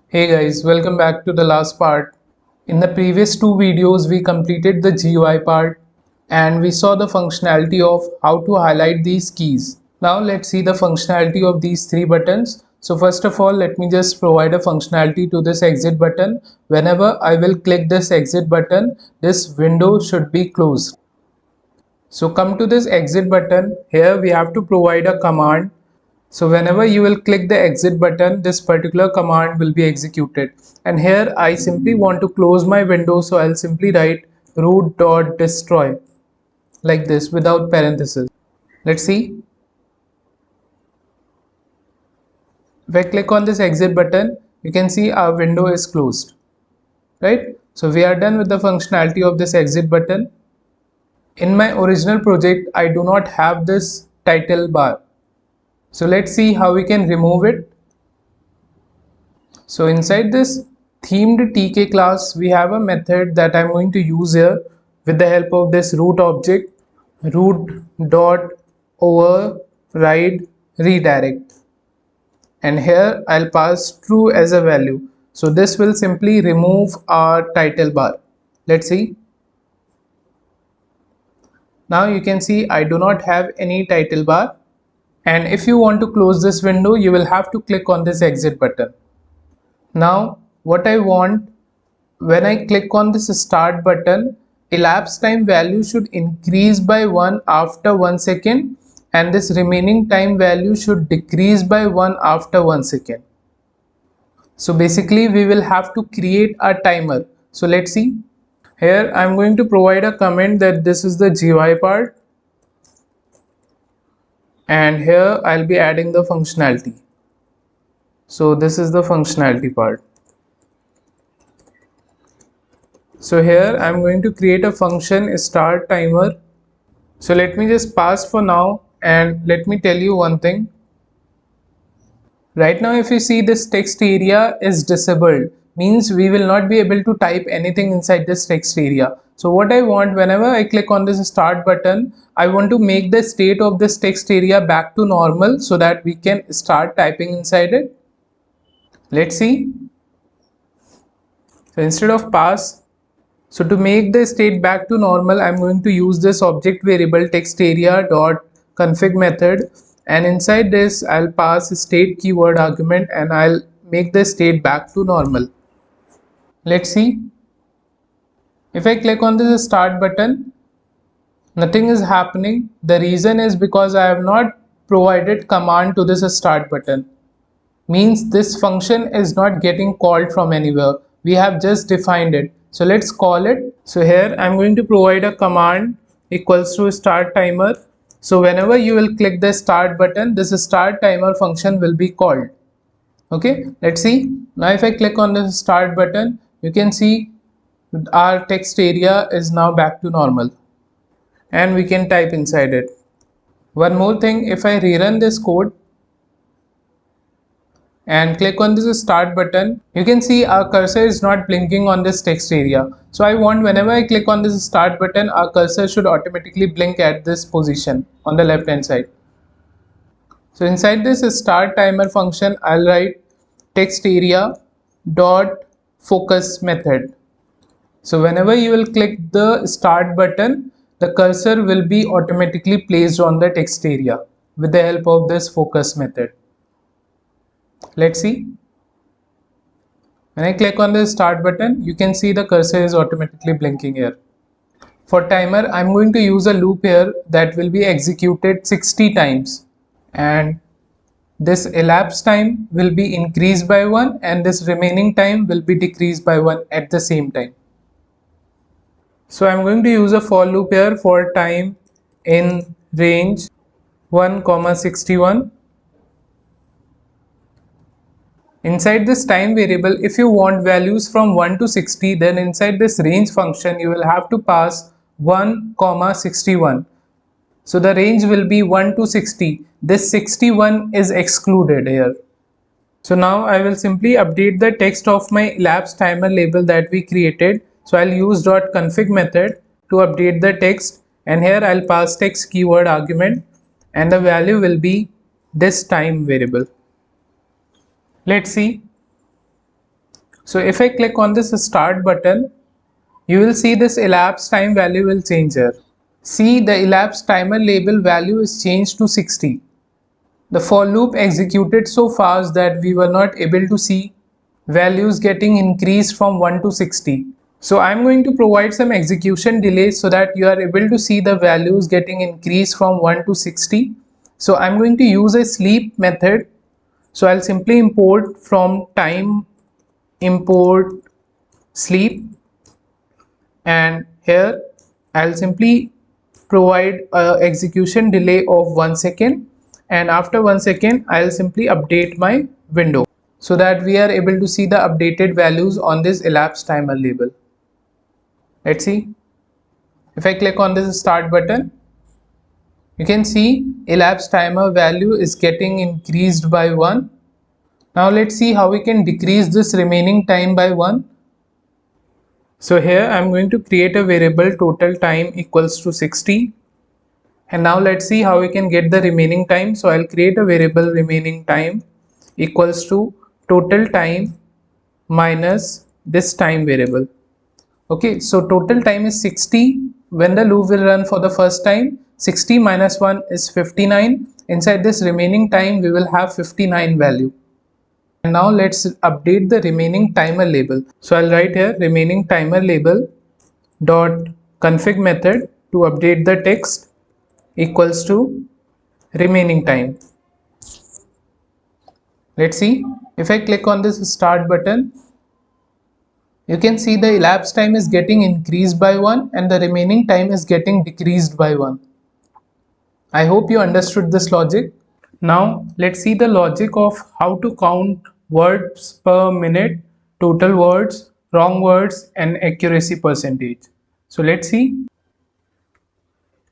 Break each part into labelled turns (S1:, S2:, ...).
S1: Hey guys, welcome back to the last part. In the previous two videos, we completed the GUI part and we saw the functionality of how to highlight these keys. Now let's see the functionality of these three buttons. So first of all, let me just provide a functionality to this exit button. Whenever I will click this exit button, this window should be closed. So come to this exit button. Here we have to provide a command. So whenever you will click the exit button, this particular command will be executed. And here I simply want to close my window, so I'll simply write root.destroy like this without parentheses. Let's see. If I click on this exit button, you can see our window is closed, right? So we are done with the functionality of this exit button. In my original project, I do not have this title bar. So let's see how we can remove it. So inside this themed TK class, we have a method that I'm going to use here with the help of this root object, root dot override redirect. And here I'll pass true as a value. So this will simply remove our title bar. Let's see. Now you can see I do not have any title bar. And if you want to close this window, you will have to click on this exit button. Now what I want, when I click on this start button, elapsed time value should increase by 1 after 1 second and this remaining time value should decrease by 1 after 1 second. So basically we will have to create a timer. So let's see. Here I'm going to provide a comment that this is the GUI part and here I'll be adding the functionality. So this is the functionality part. So here I'm going to create a function start timer. So let me just pass for now and let me tell you one thing. Right now if you see this text area is disabled, means we will not be able to type anything inside this text area. So what I want, whenever I click on this start button, I want to make the state of this text area back to normal so that we can start typing inside it. Let's see. So instead of pass, so to make the state back to normal, I'm going to use this object variable text area dot config method, and inside this I'll pass state keyword argument and I'll make the state back to normal. Let's see. If I click on this start button, nothing is happening. The reason is because I have not provided command to this start button. Means this function is not getting called from anywhere. We have just defined it. So let's call it. So here I'm going to provide a command equals to start timer. So whenever you will click the start button, this start timer function will be called. Okay, let's see. Now if I click on the start button, you can see our text area is now back to normal and we can type inside it. One more thing, if I rerun this code and click on this start button, you can see our cursor is not blinking on this text area. So I want, whenever I click on this start button, our cursor should automatically blink at this position on the left hand side. So inside this start timer function, I'll write text area dot focus method. So whenever you will click the start button, the cursor will be automatically placed on the text area with the help of this focus method. Let's see. When I click on the start button, you can see the cursor is automatically blinking here. For timer, I'm going to use a loop here that will be executed 60 times. And this elapsed time will be increased by 1 and this remaining time will be decreased by 1 at the same time. So I'm going to use a for loop here for time in range 1,61. Inside this time variable, if you want values from 1 to 60, then inside this range function you will have to pass 1,61. So the range will be 1 to 60. This 61 is excluded here. So now I will simply update the text of my elapsed timer label that we created. So I'll use .config method to update the text, and here I'll pass text keyword argument and the value will be this time variable. Let's see. So if I click on this start button, you will see this elapsed time value will change here. See, the elapsed timer label value is changed to 60. The for loop executed so fast that we were not able to see values getting increased from 1 to 60. So I'm going to provide some execution delays so that you are able to see the values getting increased from 1 to 60. So I'm going to use a sleep method. So I'll simply import from time import sleep, and here I'll simply provide a execution delay of 1 second, and after 1 second I'll simply update my window so that we are able to see the updated values on this elapsed timer label. Let's see. If I click on this start button, you can see elapsed timer value is getting increased by 1. Now let's see how we can decrease this remaining time by 1. So here I'm going to create a variable total time equals to 60. And now let's see how we can get the remaining time. So I'll create a variable remaining time equals to total time minus this time variable. Okay, so total time is 60. When the loop will run for the first time, 60 minus 1 is 59. Inside this remaining time, we will have 59 value. And now let's update the remaining timer label. So I'll write here remaining timer label dot config method to update the text equals to remaining time. Let's see. If I click on this start button, you can see the elapsed time is getting increased by 1 and the remaining time is getting decreased by 1. I hope you understood this logic. Now let's see the logic of how to count words per minute, total words, wrong words, and accuracy percentage. So let's see.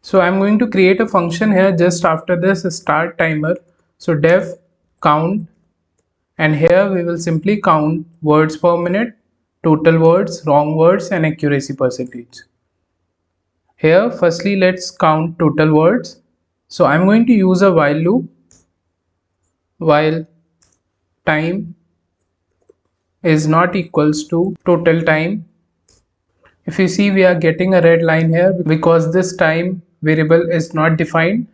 S1: So I'm going to create a function here just after this start timer. So def count, and here we will simply count words per minute, total words, wrong words, and accuracy percentage. Here firstly let's count total words. So I'm going to use a while loop. While time is not equals to total time. If you see, we are getting a red line here because this time variable is not defined.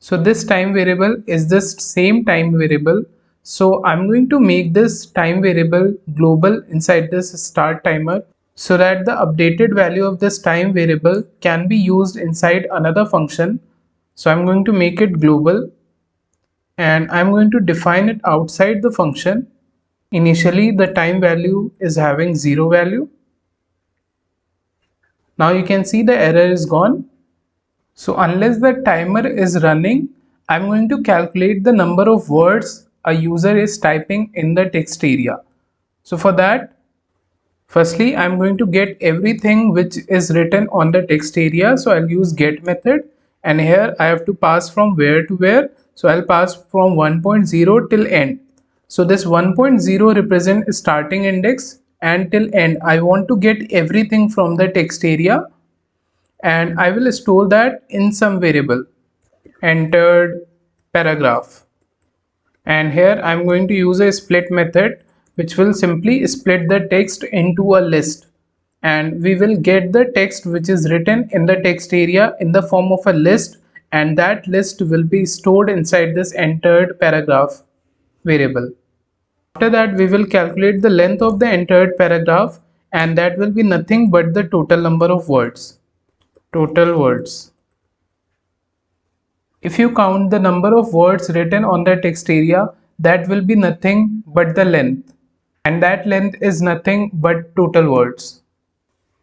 S1: So this time variable is this same time variable. So I'm going to make this time variable global inside this start timer so that the updated value of this time variable can be used inside another function. So I'm going to make it global and I'm going to define it outside the function. Initially the time value is having 0 value. Now you can see the error is gone. So unless the timer is running, I'm going to calculate the number of words a user is typing in the text area. So for that, firstly I'm going to get everything which is written on the text area. So I'll use get method, and here I have to pass from where to where. So I'll pass from 1.0 till end. So this 1.0 represent starting index, and till end I want to get everything from the text area, and I will store that in some variable entered paragraph. And here I'm going to use a split method which will simply split the text into a list, and we will get the text which is written in the text area in the form of a list, and that list will be stored inside this entered paragraph variable. After that we will calculate the length of the entered paragraph, and that will be nothing but the total number of words. Total words. If you count the number of words written on the text area, that will be nothing but the length, and that length is nothing but total words.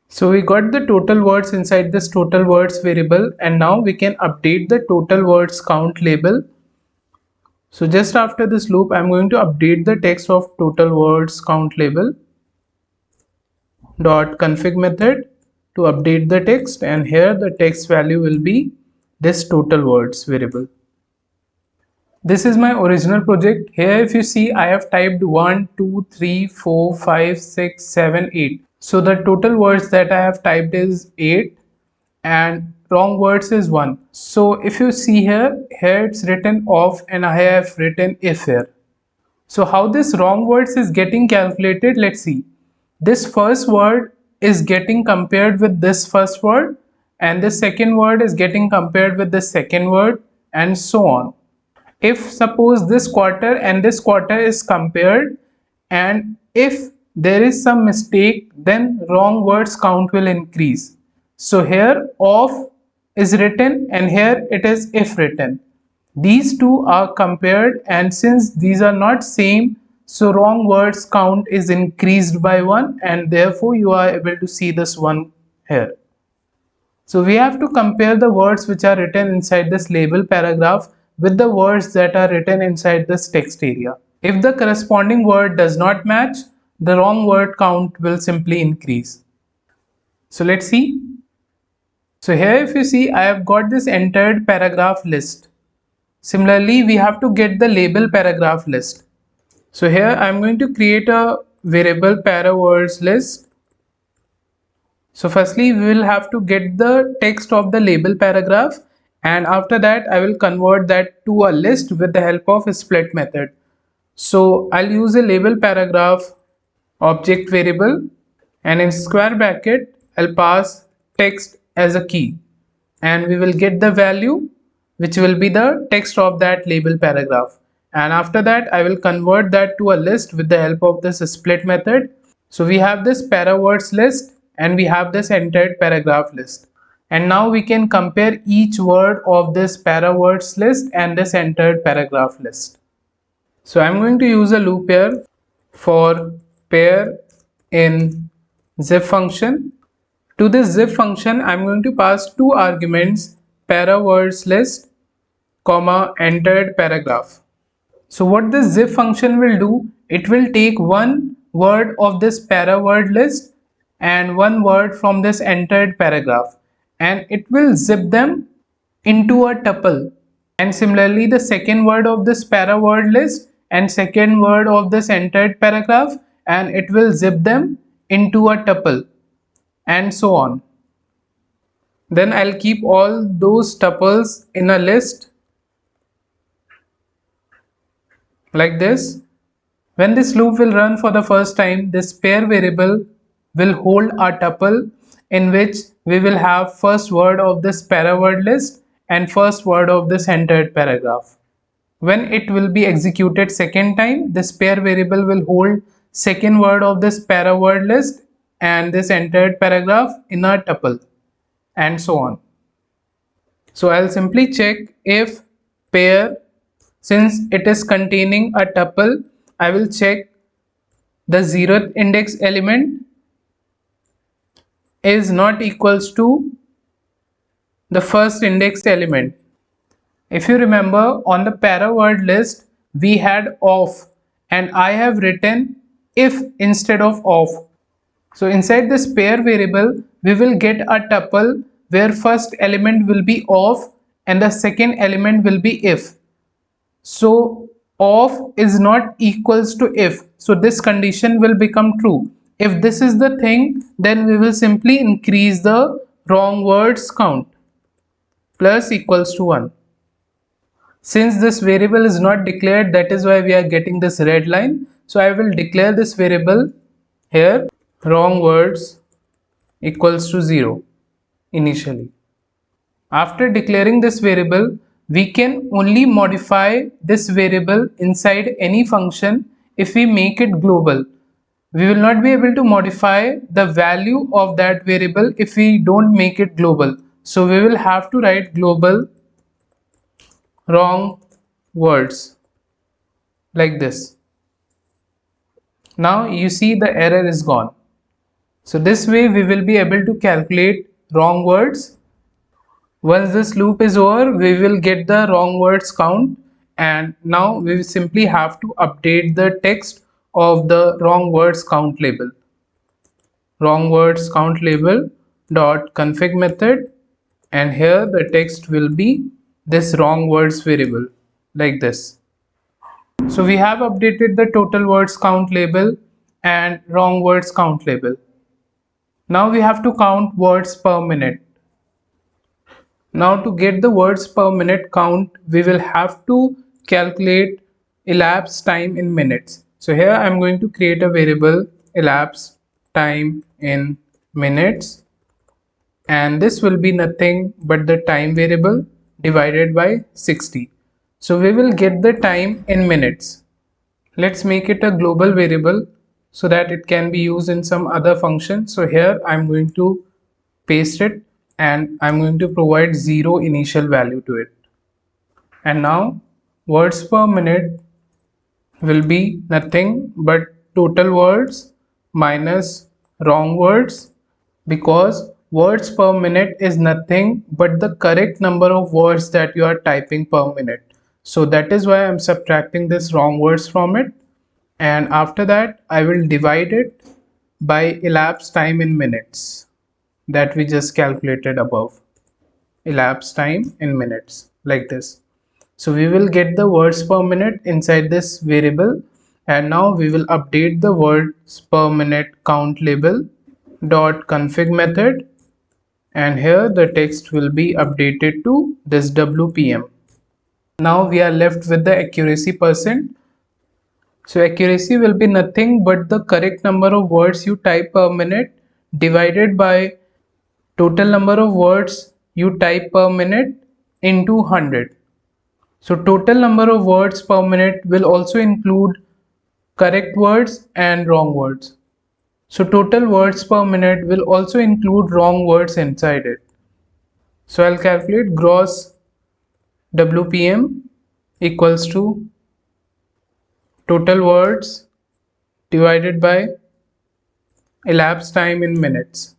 S1: So we got the total words inside this total words variable, and now we can update the total words count label. So just after this loop, I'm going to update the text of total words count label dot config method to update the text, and here the text value will be this total words variable. This is my original project. Here if you see, I have typed 1, 2, 3, 4, 5, 6, 7, 8. So the total words that I have typed is 8 and wrong words is 1. So if you see here it's written off and I have written if here. So how this wrong words is getting calculated, let's see. this first word is getting compared with this first word, and the second word is getting compared with the second word, and so on. If suppose this quarter and this quarter is compared, and if there is some mistake, then wrong words count will increase. So here of is written and here it is if written. These two are compared, and since these are not same, so wrong words count is increased by 1, and therefore you are able to see this one here. So we have to compare the words which are written inside this label paragraph with the words that are written inside this text area. If the corresponding word does not match, the wrong word count will simply increase. So let's see. So here if you see, I have got this entered paragraph list. Similarly, we have to get the label paragraph list. So here I am going to create a variable para words list. So firstly, we will have to get the text of the label paragraph, and after that I will convert that to a list with the help of a split method. So I'll use a label paragraph object variable, and in square bracket I'll pass text as a key, and we will get the value which will be the text of that label paragraph, and after that I will convert that to a list with the help of this split method. So we have this para words list and we have this entered paragraph list, and now we can compare each word of this para words list and this entered paragraph list. So I'm going to use a loop here for pair in zip function. To this zip function I'm going to pass two arguments, para words list comma entered paragraph. So what this zip function will do, it will take one word of this para word list and one word from this entered paragraph, and it will zip them into a tuple, and similarly the second word of this para word list and second word of this entered paragraph, and it will zip them into a tuple, and so on. Then I'll keep all those tuples in a list like this. When this loop will run for the first time, this pair variable will hold a tuple in which we will have first word of this para word list and first word of this entered paragraph. When it will be executed second time, this pair variable will hold second word of this para word list and this entered paragraph in a tuple, and so on. So I'll simply check if pair, since it is containing a tuple, I will check the 0th index element is not equals to the first indexed element. If you remember, on the para word list we had of, and I have written if instead of. So inside this pair variable we will get a tuple where first element will be of and the second element will be if. So of is not equals to if, so this condition will become true. If this is the thing, then we will simply increase the wrong words count plus equals to 1. Since this variable is not declared, that is why we are getting this red line. So I will declare this variable here, wrong words equals to 0 initially. After declaring this variable, we can only modify this variable inside any function if we make it global. We will not be able to modify the value of that variable if we don't make it global. So we will have to write global wrong words like this. Now you see the error is gone. So this way we will be able to calculate wrong words. Once this loop is over, we will get the wrong words count, and now we will simply have to update the text of the wrong words count label. Wrong words count label dot config method, and here the text will be this wrong words variable like this. So we have updated the total words count label and wrong words count label. Now we have to count words per minute. Now to get the words per minute count, we will have to calculate elapsed time in minutes. So here I am going to create a variable elapsed time in minutes, and this will be nothing but the time variable divided by 60. So we will get the time in minutes. Let's make it a global variable so that it can be used in some other function. So here I'm going to paste it and I'm going to provide 0 initial value to it. And now words per minute will be nothing but total words minus wrong words, because words per minute is nothing but the correct number of words that you are typing per minute. So that is why I'm subtracting this wrong words from it, and after that I will divide it by elapsed time in minutes that we just calculated above. Elapsed time in minutes, like this. So we will get the words per minute inside this variable, and now we will update the words per minute count label dot config method, and here the text will be updated to this WPM. Now we are left with the accuracy percent. So accuracy will be nothing but the correct number of words you type per minute divided by total number of words you type per minute into 100. So total number of words per minute will also include correct words and wrong words. So total words per minute will also include wrong words inside it. So I'll calculate gross WPM equals to total words divided by elapsed time in minutes.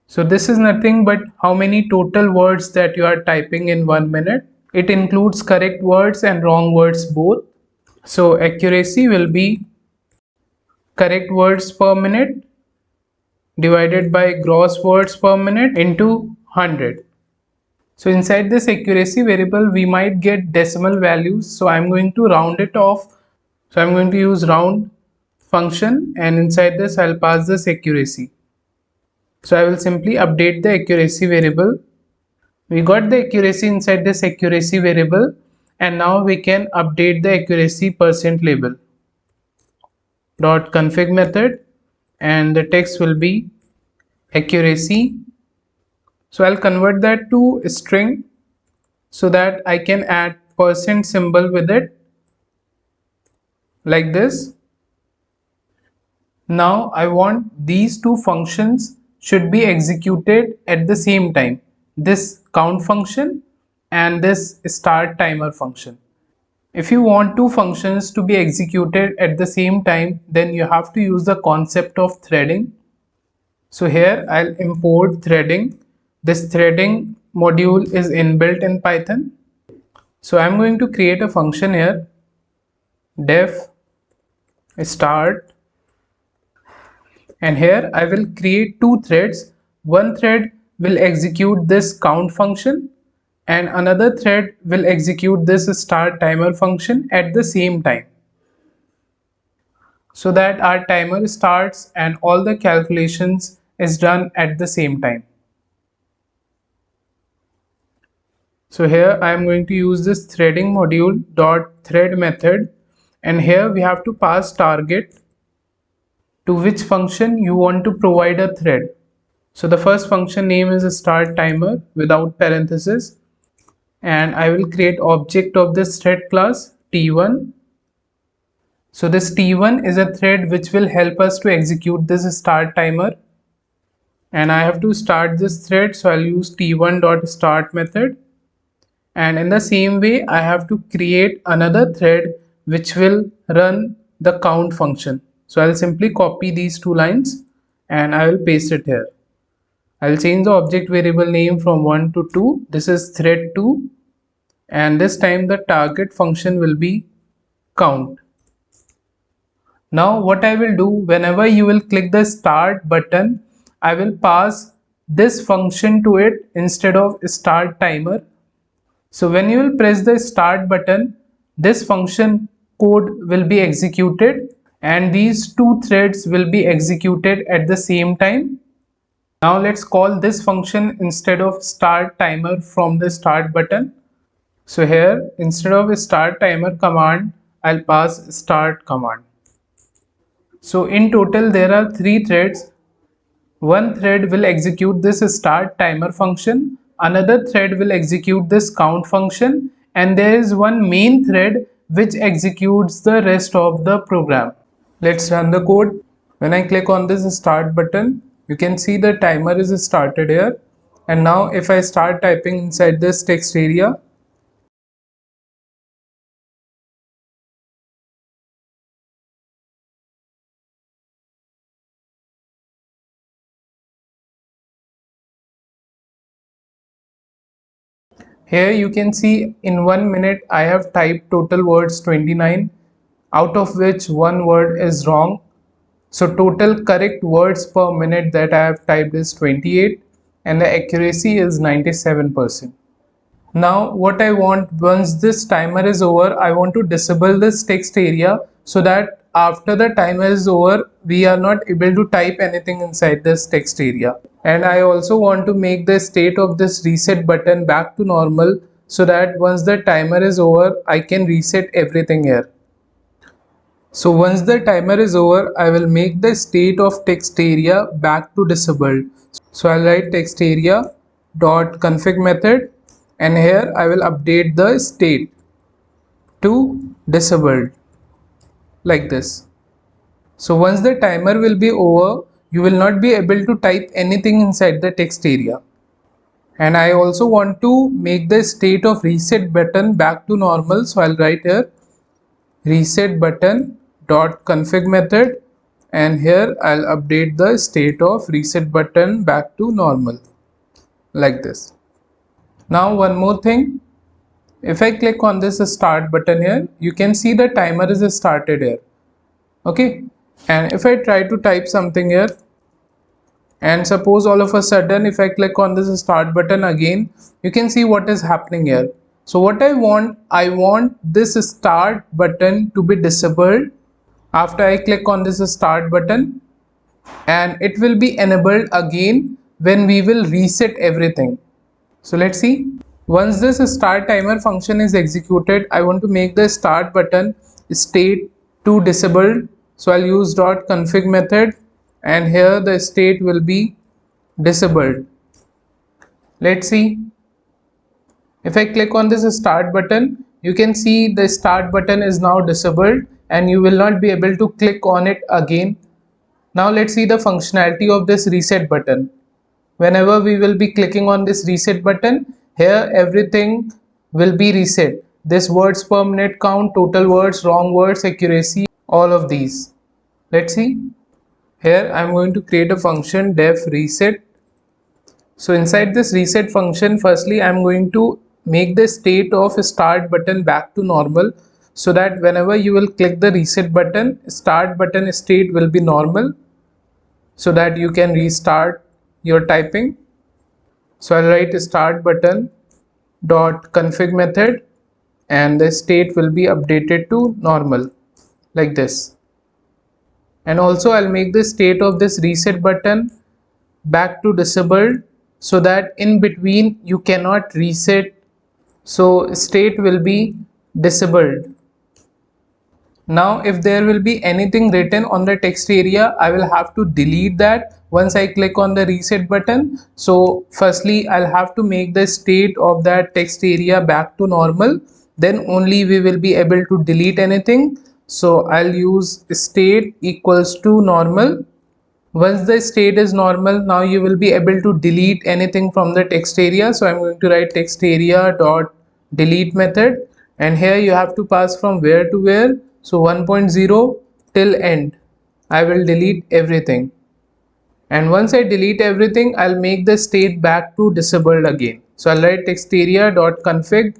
S1: So this is nothing but how many total words that you are typing in 1 minute. It includes correct words and wrong words both. So accuracy will be correct words per minute divided by gross words per minute into 100. So inside this accuracy variable we might get decimal values, so I'm going to round it off. So I'm going to use round function, and inside this I'll pass this accuracy. So I will simply update the accuracy variable. We got the accuracy inside this accuracy variable, and now we can update the accuracy percent label dot config method, and the text will be accuracy. So I'll convert that to a string so that I can add percent symbol with it, like this. Now I want these two functions should be executed at the same time, this count function and this start timer function. If you want two functions to be executed at the same time, then you have to use the concept of threading. So here I'll import threading. This threading module is inbuilt in Python. So I'm going to create a function here, def start, and here I will create two threads. One thread will execute this count function and another thread will execute this start timer function at the same time, so that our timer starts and all the calculations is done at the same time. So here I am going to use this threading module dot thread method, and here we have to pass target to which function you want to provide a thread. So the first function name is a start timer without parenthesis, and I will create object of this thread class T1. So this T1 is a thread which will help us to execute this start timer, and I have to start this thread, so I'll use T1.start method. And in the same way I have to create another thread which will run the count function. So I'll simply copy these two lines and I will paste it here. I'll change the object variable name from 1 to 2. This is thread 2, and this time the target function will be count. Now what I will do, whenever you will click the start button, I will pass this function to it instead of start timer. So when you will press the start button, this function code will be executed and these two threads will be executed at the same time. Now let's call this function instead of start timer from the start button. So here instead of start timer command, I'll pass start command. So in total there are three threads. One thread will execute this start timer function, another thread will execute this count function, and there is one main thread which executes the rest of the program. Let's run the code. When I click on this start button, you can see the timer is started here. And now if I start typing inside this text area, here you can see in 1 minute I have typed total words 29, out of which one word is wrong. So total correct words per minute that I have typed is 28 and the accuracy is 97%. Now what I want, once this timer is over, I want to disable this text area so that after the timer is over, we are not able to type anything inside this text area. And I also want to make the state of this reset button back to normal so that once the timer is over, I can reset everything here. So once the timer is over, I will make the state of text area back to disabled. So I'll write text area dot config method, and here I will update the state to disabled like this. So once the timer will be over, you will not be able to type anything inside the text area. And I also want to make the state of reset button back to normal. So I'll write here reset button dot config method, and here I'll update the state of reset button back to normal like this. Now one more thing, if I click on this start button here, you can see the timer is started here. Okay, and if I try to type something here, and suppose all of a sudden if I click on this start button again, you can see what is happening here. So what I want this start button to be disabled after I click on this start button, and it will be enabled again when we will reset everything. So let's see. Once this start timer function is executed, I want to make the start button state to disabled. So I'll use dot config method, and here the state will be disabled. Let's see. If I click on this start button, you can see the start button is now disabled and you will not be able to click on it again. Now let's see the functionality of this reset button. Whenever we will be clicking on this reset button, here everything will be reset. This words per minute count, total words, wrong words, accuracy, all of these. Let's see. Here I am going to create a function def reset. So inside this reset function, firstly I am going to make the state of start button back to normal, so that whenever you will click the reset button, start button state will be normal, so that you can restart your typing. So I'll write start button dot config method, and the state will be updated to normal like this. And also I'll make the state of this reset button back to disabled, so that in between you cannot reset, so state will be disabled. Now if there will be anything written on the text area, I will have to delete that once I click on the reset button. So firstly I'll have to make the state of that text area back to normal, then only we will be able to delete anything. So I'll use state equals to normal. Once the state is normal, now you will be able to delete anything from the text area. So I'm going to write text area dot delete method, and here you have to pass from where to where. So 1.0 till end. I will delete everything. And once I delete everything, I'll make the state back to disabled again. So I'll write text area dot config,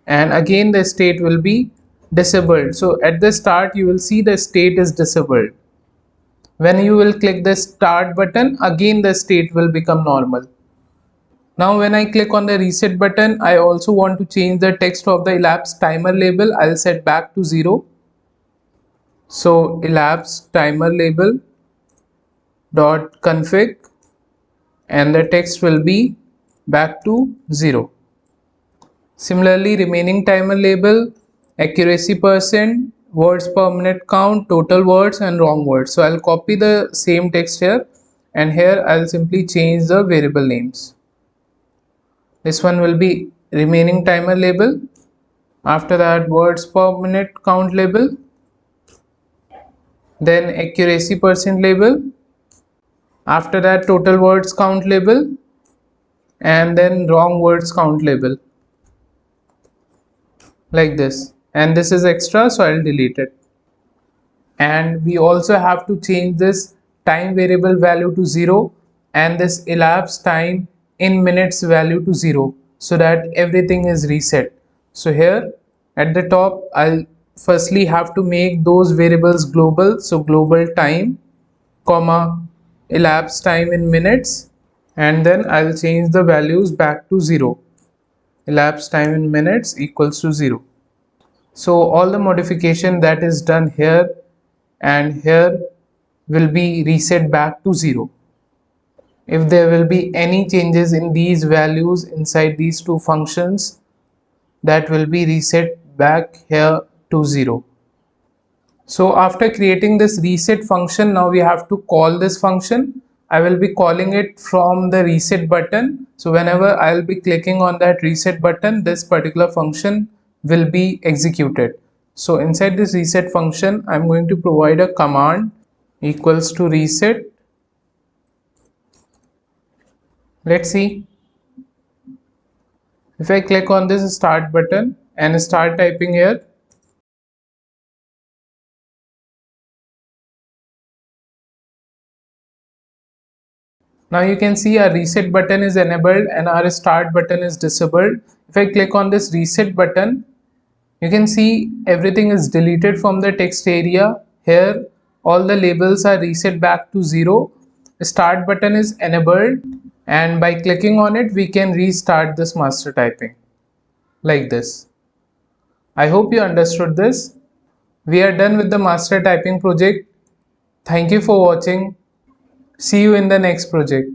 S1: and again the state will be disabled. So at the start you will see the state is disabled. When you will click the start button, again the state will become normal. Now when I click on the reset button, I also want to change the text of the elapsed timer label. I'll set back to 0. So elapsed timer label dot config, and the text will be back to 0. Similarly, remaining timer label, accuracy percent, words per minute count, total words, and wrong words. So I'll copy the same text here and here I'll simply change the variable names. This one will be remaining timer label. After that, words per minute count label, then accuracy percent label, after that total words count label, and then wrong words count label, like this. And this is extra, so I'll delete it. And we also have to change this time variable value to 0 and this elapsed time in minutes value to 0, so that everything is reset. So here at the top, I'll firstly have to make those variables global. So global time comma elapsed time in minutes, and then I'll change the values back to 0. Elapsed time in minutes equals to 0. So all the modification that is done here and here will be reset back to 0. If there will be any changes in these values inside these two functions, that will be reset back here to 0. So after creating this reset function, now we have to call this function. I will be calling it from the reset button. So whenever I'll be clicking on that reset button, this particular function will be executed. So inside this reset function, I'm going to provide a command equals to reset. Let's see. If I click on this start button and start typing here, now you can see our reset button is enabled and our start button is disabled. If I click on this reset button, you can see everything is deleted from the text area. Here all the labels are reset back to 0. The start button is enabled, and by clicking on it we can restart this master typing like this. I hope you understood this. We are done with the master typing project. Thank you for watching. See you in the next project.